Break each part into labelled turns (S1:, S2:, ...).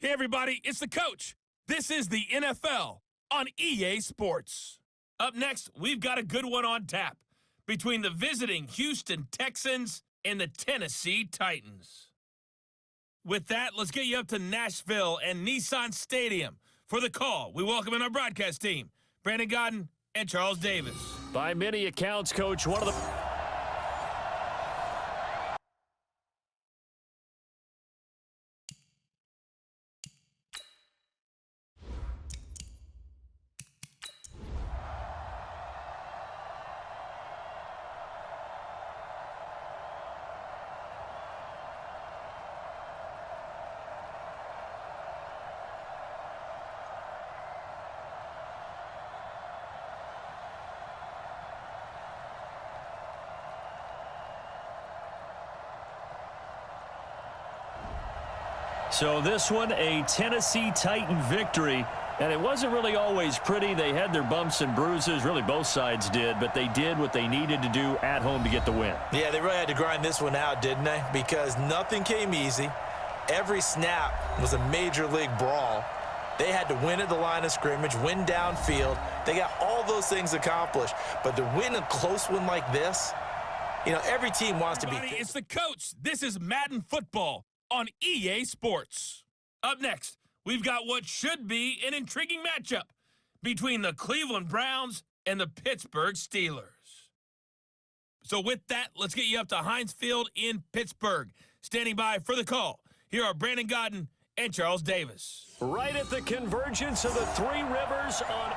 S1: Hey everybody, it's the coach. This is the NFL on EA Sports. Up next, we've got a good one on tap between the visiting Houston Texans and the Tennessee Titans. With that, let's get you up to Nashville and Nissan Stadium. For the call, we welcome in our broadcast team, Brandon Godden and Charles Davis.
S2: By many accounts, Coach, one of the... So this one, a Tennessee Titan victory, and it wasn't really always pretty. They had their bumps and bruises, really both sides did, but they did what they needed to do at home to get the win.
S3: Yeah, they really had to grind this one out, didn't they? Because nothing came easy. Every snap was a major league brawl. They had to win at the line of scrimmage, win downfield. They got all those things accomplished. But to win a close one like this, you know, every team wants to be...
S1: It's the coach. This is Madden Football on EA Sports. Up next, we've got what should be an intriguing matchup between the Cleveland Browns and the Pittsburgh Steelers. So with that, let's get you up to Heinz Field in Pittsburgh. Standing by for the call, here are Brandon Godden and Charles Davis.
S2: Right at the convergence of the three rivers on...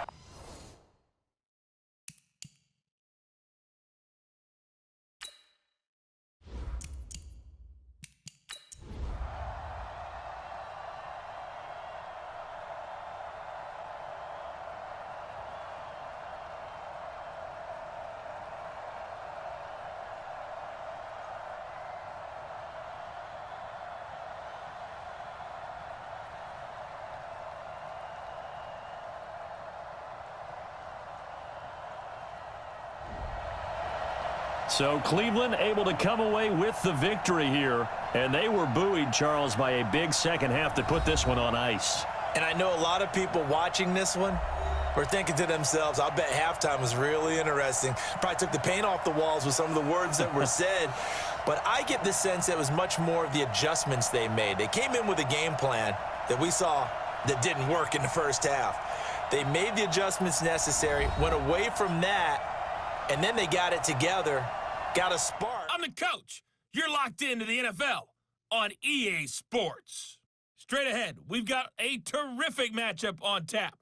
S2: So Cleveland able to come away with the victory here, and they were buoyed, Charles, by a big second half that put this one on ice.
S3: And I know a lot of people watching this one were thinking to themselves, I'll bet halftime was really interesting. Probably took the paint off the walls with some of the words that were said. But I get the sense it was much more of the adjustments they made. They came in with a game plan that we saw that didn't work in the first half. They made the adjustments necessary, went away from that, and then they got it together, got a spark.
S1: I'm the coach. You're locked into the NFL on EA Sports. Straight ahead, we've got a terrific matchup on tap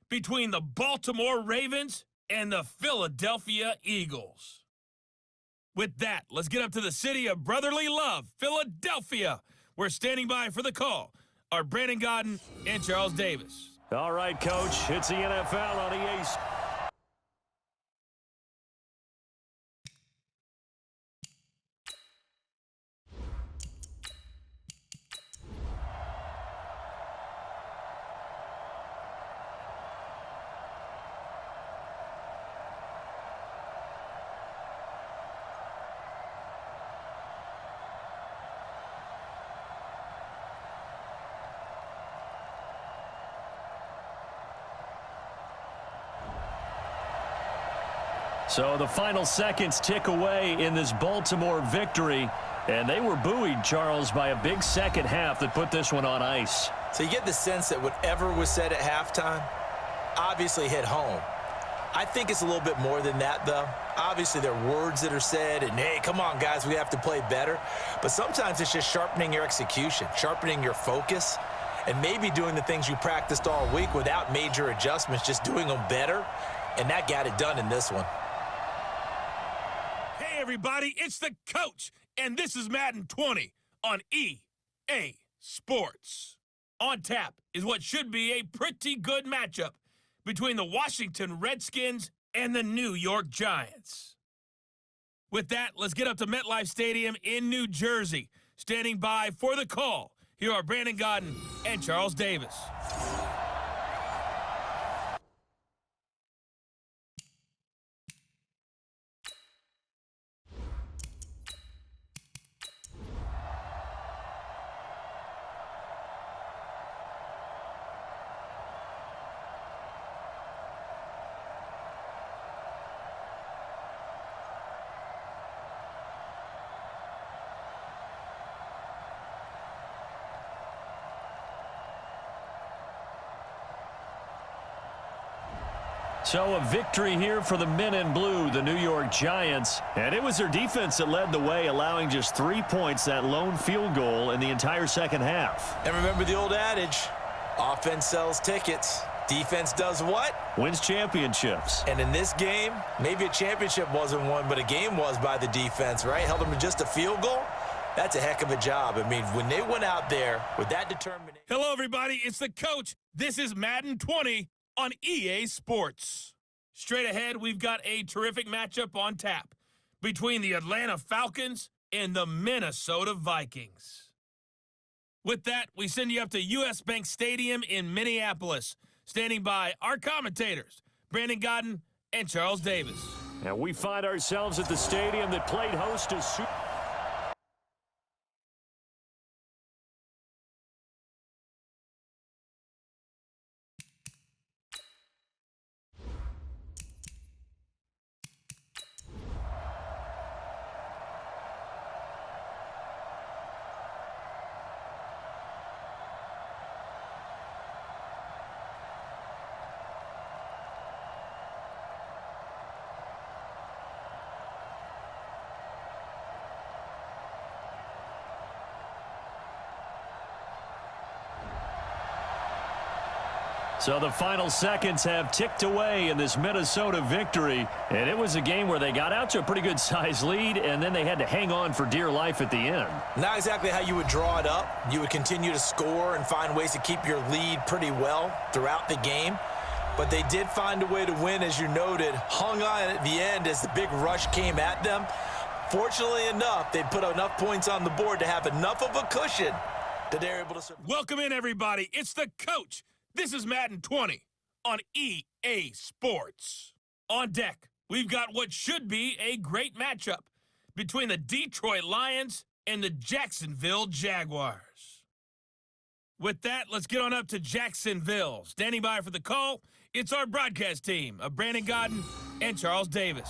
S1: between the Baltimore Ravens and the Philadelphia Eagles. With that, let's get up to the city of brotherly love, Philadelphia. We're standing by for the call. Our Brandon Godden and Charles Davis.
S2: All right, Coach, it's the NFL on EA Sports. So the final seconds tick away in this Baltimore victory, and they were buoyed, Charles, by a big second half that put this one on ice.
S3: So you get the sense that whatever was said at halftime obviously hit home. I think it's a little bit more than that, though. Obviously, there are words that are said, and, hey, come on, guys, we have to play better. But sometimes it's just sharpening your execution, sharpening your focus, and maybe doing the things you practiced all week without major adjustments, just doing them better, and that got it done in this one.
S1: Everybody, it's the coach, and this is Madden 20 on EA Sports. On tap is what should be a pretty good matchup between the Washington Redskins and the New York Giants. With that, let's get up to MetLife Stadium in New Jersey. Standing by for the call, here are Brandon Godden and Charles Davis.
S2: So a victory here for the men in blue, the New York Giants. And it was their defense that led the way, allowing just 3 points, that lone field goal in the entire second half.
S3: And remember the old adage, offense sells tickets. Defense does what?
S2: Wins championships.
S3: And in this game, maybe a championship wasn't won, but a game was by the defense, right? Held them to just a field goal. That's a heck of a job. I mean, when they went out there with that determination.
S1: Hello, everybody. It's the coach. This is Madden 20 on EA Sports. Straight ahead, we've got a terrific matchup on tap between the Atlanta Falcons and the Minnesota Vikings. With that, we send you up to U.S. Bank Stadium in Minneapolis. Standing by our commentators, Brandon Godden and Charles Davis.
S2: And we find ourselves at the stadium that played host to So the final seconds have ticked away in this Minnesota victory, and it was a game where they got out to a pretty good size lead, and then they had to hang on for dear life at the end.
S3: Not exactly how you would draw it up. You would continue to score and find ways to keep your lead pretty well throughout the game, but they did find a way to win, as you noted, hung on at the end as the big rush came at them. Fortunately enough, they put enough points on the board to have enough of a cushion that they're able to survive.
S1: Welcome in, everybody. It's the coach. This is Madden 20 on EA Sports. On deck, we've got what should be a great matchup between the Detroit Lions and the Jacksonville Jaguars. With that, let's get on up to Jacksonville. Standing by for the call, it's our broadcast team of Brandon Godden and Charles Davis.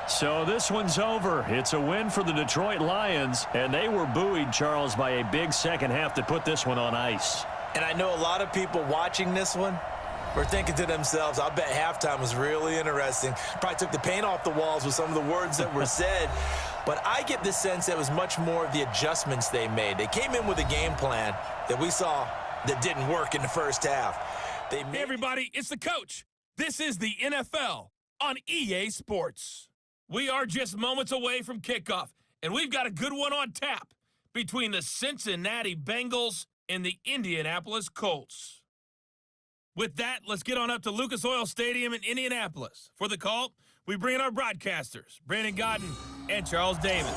S2: So this one's over. It's a win for the Detroit Lions, and they were buoyed, Charles, by a big second half to put this one on ice.
S3: And I know a lot of people watching this one were thinking to themselves, I'll bet halftime was really interesting. Probably took the paint off the walls with some of the words that were said. But I get the sense that it was much more of the adjustments they made. They came in with a game plan that we saw that didn't work in the first half.
S1: Hey, everybody, it's the coach. This is the NFL on EA Sports. We are just moments away from kickoff, and we've got a good one on tap between the Cincinnati Bengals and the Indianapolis Colts. With that, let's get on up to Lucas Oil Stadium in Indianapolis. For the call, we bring in our broadcasters, Brandon Godden and Charles Davis.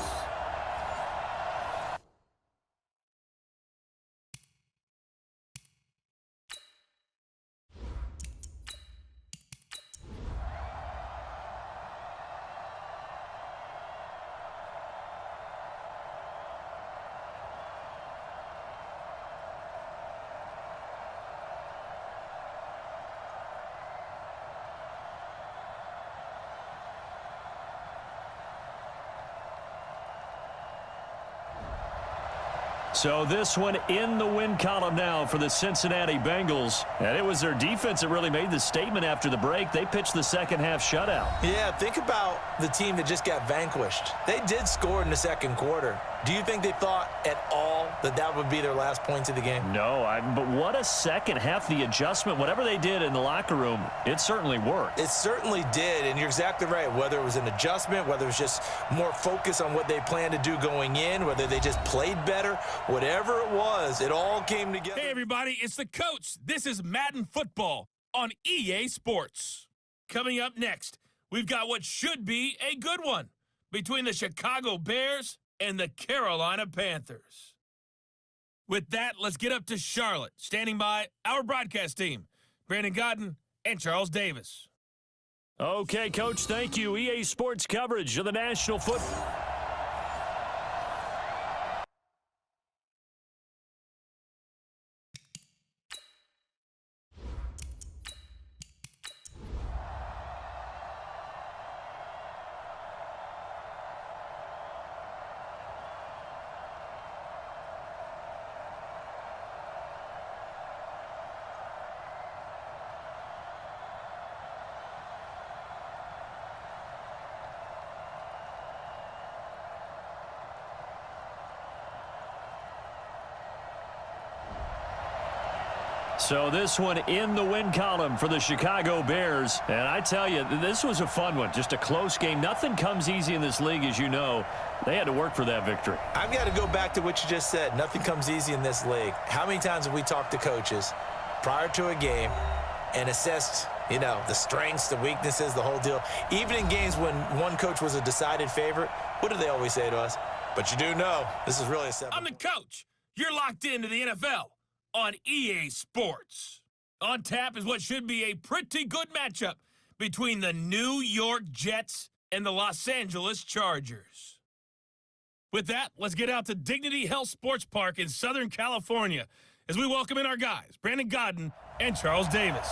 S2: So this one in the win column now for the Cincinnati Bengals. And it was their defense that really made the statement after the break. They pitched the second half shutout.
S3: Yeah, think about the team that just got vanquished. They did score in the second quarter. Do you think they thought at all that that would be their last points of the game?
S2: No, but what a second half. The adjustment, whatever they did in the locker room, it certainly worked.
S3: It certainly did, and you're exactly right. Whether it was an adjustment, whether it was just more focus on what they planned to do going in, whether they just played better, whatever it was, it all came together.
S1: Hey, everybody, it's the coach. This is Madden Football on EA Sports. Coming up next, we've got what should be a good one between the Chicago Bears and the Carolina Panthers. With that, let's get up to Charlotte. Standing by, our broadcast team, Brandon Godden and Charles Davis.
S2: Okay, Coach, thank you. EA Sports coverage of the National Football. So this one in the win column for the Chicago Bears. And I tell you, this was a fun one. Just a close game. Nothing comes easy in this league, as you know. They had to work for that victory.
S3: I've got to go back to what you just said. Nothing comes easy in this league. How many times have we talked to coaches prior to a game and assessed, the strengths, the weaknesses, the whole deal? Even in games when one coach was a decided favorite, what do they always say to us? But you do know, this is really a 7.
S1: I'm the coach. You're locked into the NFL on EA Sports. On tap is what should be a pretty good matchup between the New York Jets and the Los Angeles Chargers. With that, let's get out to Dignity Health Sports Park in Southern California as we welcome in our guys, Brandon Godden and Charles Davis.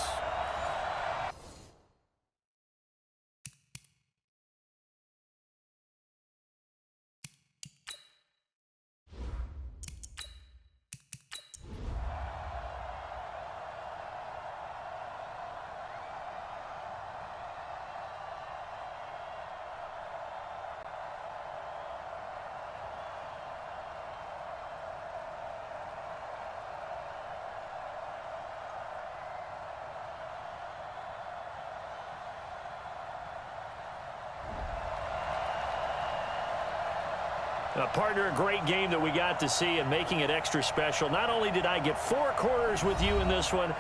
S2: Partner, a great game that we got to see and making it extra special. Not only did I get 4 quarters with you in this one,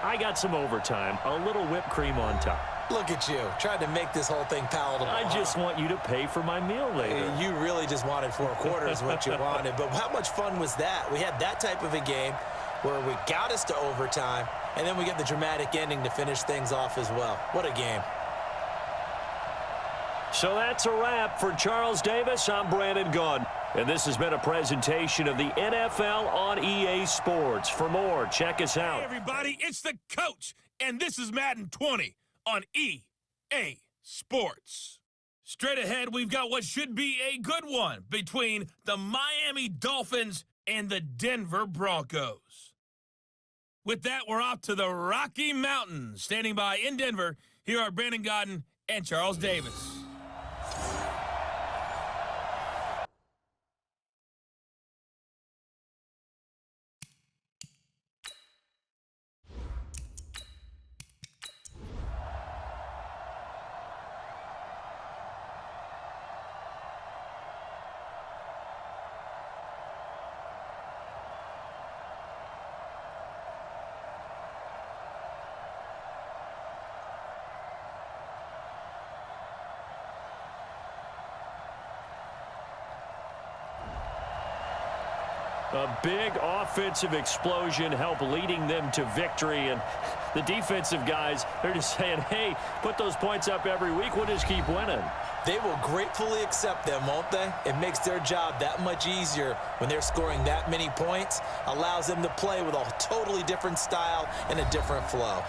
S2: I got some overtime, a little whipped cream on top.
S3: Look at you, trying to make this whole thing palatable.
S2: I just want you to pay for my meal later.
S3: You really just wanted 4 quarters, what you wanted. But how much fun was that? We had that type of a game where we got us to overtime, and then we get the dramatic ending to finish things off as well. What a game.
S2: So that's a wrap for Charles Davis. I'm Brandon Godden. And this has been a presentation of the NFL on EA Sports. For more, check us out.
S1: Hey, everybody, it's the coach, and this is Madden 20 on EA Sports. Straight ahead, we've got what should be a good one between the Miami Dolphins and the Denver Broncos. With that, we're off to the Rocky Mountains. Standing by in Denver, here are Brandon Godden and Charles Davis.
S2: A big offensive explosion helped leading them to victory. And the defensive guys, they're just saying, hey, put those points up every week. We'll just keep winning.
S3: They will gratefully accept them, won't they? It makes their job that much easier when they're scoring that many points. Allows them to play with a totally different style and a different flow.